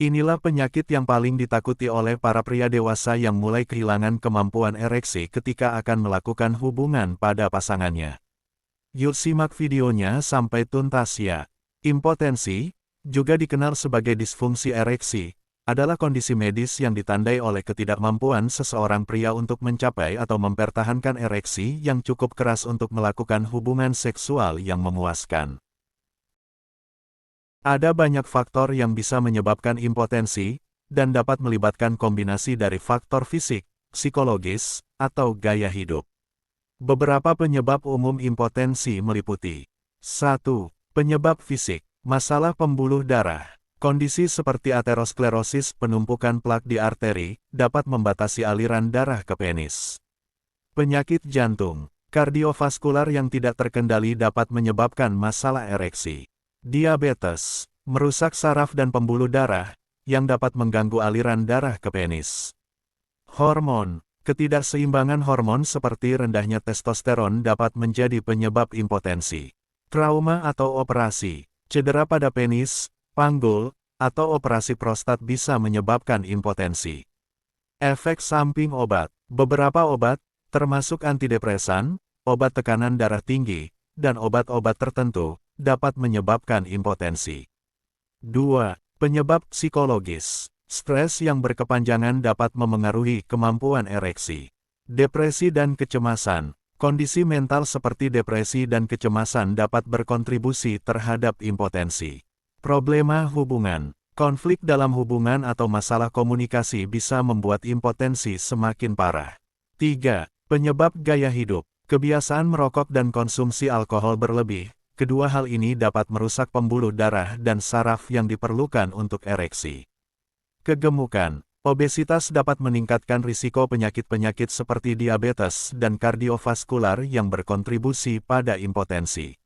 Inilah penyakit yang paling ditakuti oleh para pria dewasa yang mulai kehilangan kemampuan ereksi ketika akan melakukan hubungan pada pasangannya. Yuk simak videonya sampai tuntas ya. Impotensi, juga dikenal sebagai disfungsi ereksi, adalah kondisi medis yang ditandai oleh ketidakmampuan seseorang pria untuk mencapai atau mempertahankan ereksi yang cukup keras untuk melakukan hubungan seksual yang memuaskan. Ada banyak faktor yang bisa menyebabkan impotensi, dan dapat melibatkan kombinasi dari faktor fisik, psikologis, atau gaya hidup. Beberapa penyebab umum impotensi meliputi 1. Penyebab fisik, masalah pembuluh darah. Kondisi seperti aterosklerosis, penumpukan plak di arteri, dapat membatasi aliran darah ke penis. Penyakit jantung, kardiovaskular yang tidak terkendali dapat menyebabkan masalah ereksi. Diabetes, merusak saraf dan pembuluh darah, yang dapat mengganggu aliran darah ke penis. Hormon, ketidakseimbangan hormon seperti rendahnya testosteron dapat menjadi penyebab impotensi. Trauma atau operasi, cedera pada penis, panggul, atau operasi prostat bisa menyebabkan impotensi. Efek samping obat, beberapa obat, termasuk antidepresan, obat tekanan darah tinggi, dan obat-obat tertentu, dapat menyebabkan impotensi. 2. Penyebab psikologis. Stres yang berkepanjangan dapat memengaruhi kemampuan ereksi. Depresi dan kecemasan. Kondisi mental seperti depresi dan kecemasan dapat berkontribusi terhadap impotensi. Problema hubungan. Konflik dalam hubungan atau masalah komunikasi bisa membuat impotensi semakin parah. 3. Penyebab gaya hidup. Kebiasaan merokok dan konsumsi alkohol berlebih. Kedua hal ini dapat merusak pembuluh darah dan saraf yang diperlukan untuk ereksi. Kegemukan, obesitas dapat meningkatkan risiko penyakit-penyakit seperti diabetes dan kardiovaskular yang berkontribusi pada impotensi.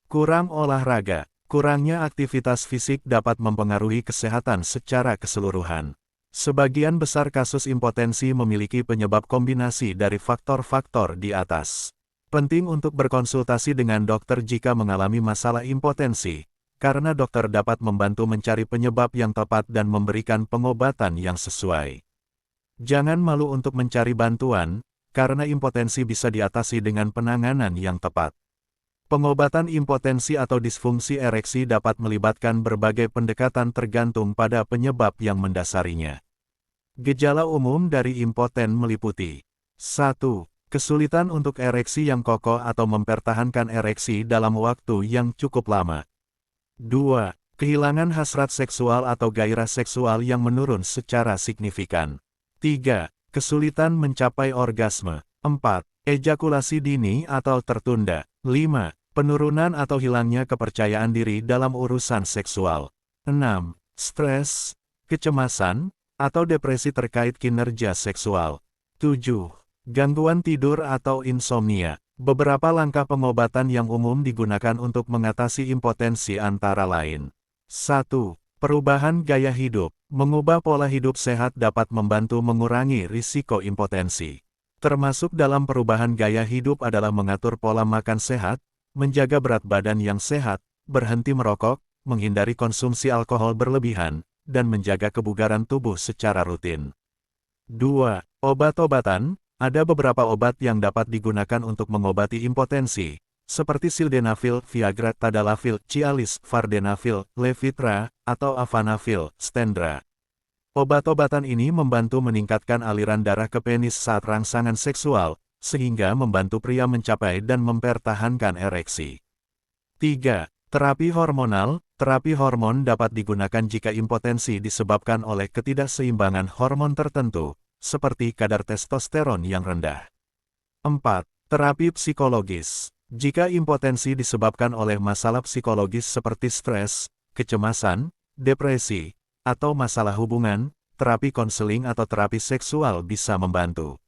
Kurang olahraga, kurangnya aktivitas fisik dapat mempengaruhi kesehatan secara keseluruhan. Sebagian besar kasus impotensi memiliki penyebab kombinasi dari faktor-faktor di atas. Penting untuk berkonsultasi dengan dokter jika mengalami masalah impotensi, karena dokter dapat membantu mencari penyebab yang tepat dan memberikan pengobatan yang sesuai. Jangan malu untuk mencari bantuan, karena impotensi bisa diatasi dengan penanganan yang tepat. Pengobatan impotensi atau disfungsi ereksi dapat melibatkan berbagai pendekatan tergantung pada penyebab yang mendasarinya. Gejala umum dari impoten meliputi 1. Kesulitan untuk ereksi yang kokoh atau mempertahankan ereksi dalam waktu yang cukup lama. 2. Kehilangan hasrat seksual atau gairah seksual yang menurun secara signifikan. 3. Kesulitan mencapai orgasme. 4. Ejakulasi dini atau tertunda. 5. Penurunan atau hilangnya kepercayaan diri dalam urusan seksual. 6. Stres, kecemasan, atau depresi terkait kinerja seksual. 7. Gangguan tidur atau insomnia. Beberapa langkah pengobatan yang umum digunakan untuk mengatasi impotensi antara lain. 1. Perubahan gaya hidup. Mengubah pola hidup sehat dapat membantu mengurangi risiko impotensi. Termasuk dalam perubahan gaya hidup adalah mengatur pola makan sehat, menjaga berat badan yang sehat, berhenti merokok, menghindari konsumsi alkohol berlebihan, dan menjaga kebugaran tubuh secara rutin. 2. Obat-obatan. Ada beberapa obat yang dapat digunakan untuk mengobati impotensi, seperti sildenafil, Viagra, tadalafil, Cialis, vardenafil, Levitra, atau avanafil, Stendra. Obat-obatan ini membantu meningkatkan aliran darah ke penis saat rangsangan seksual, sehingga membantu pria mencapai dan mempertahankan ereksi. 3. Terapi hormonal. Terapi hormon dapat digunakan jika impotensi disebabkan oleh ketidakseimbangan hormon tertentu, seperti kadar testosteron yang rendah. 4. Terapi psikologis. Jika impotensi disebabkan oleh masalah psikologis seperti stres, kecemasan, depresi, atau masalah hubungan, terapi konseling atau terapi seksual bisa membantu.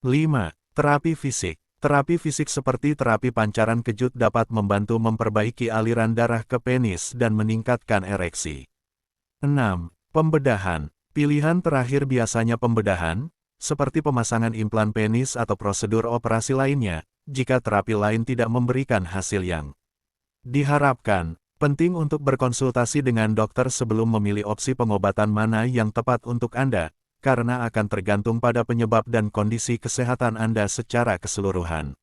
5. Terapi fisik. Terapi fisik seperti terapi pancaran kejut dapat membantu memperbaiki aliran darah ke penis dan meningkatkan ereksi. 6. Pembedahan. Pilihan terakhir biasanya pembedahan, seperti pemasangan implan penis atau prosedur operasi lainnya, jika terapi lain tidak memberikan hasil yang diharapkan. Penting untuk berkonsultasi dengan dokter sebelum memilih opsi pengobatan mana yang tepat untuk Anda, karena akan tergantung pada penyebab dan kondisi kesehatan Anda secara keseluruhan.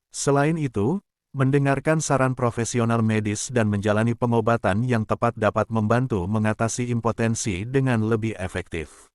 Selain itu, mendengarkan saran profesional medis dan menjalani pengobatan yang tepat dapat membantu mengatasi impotensi dengan lebih efektif.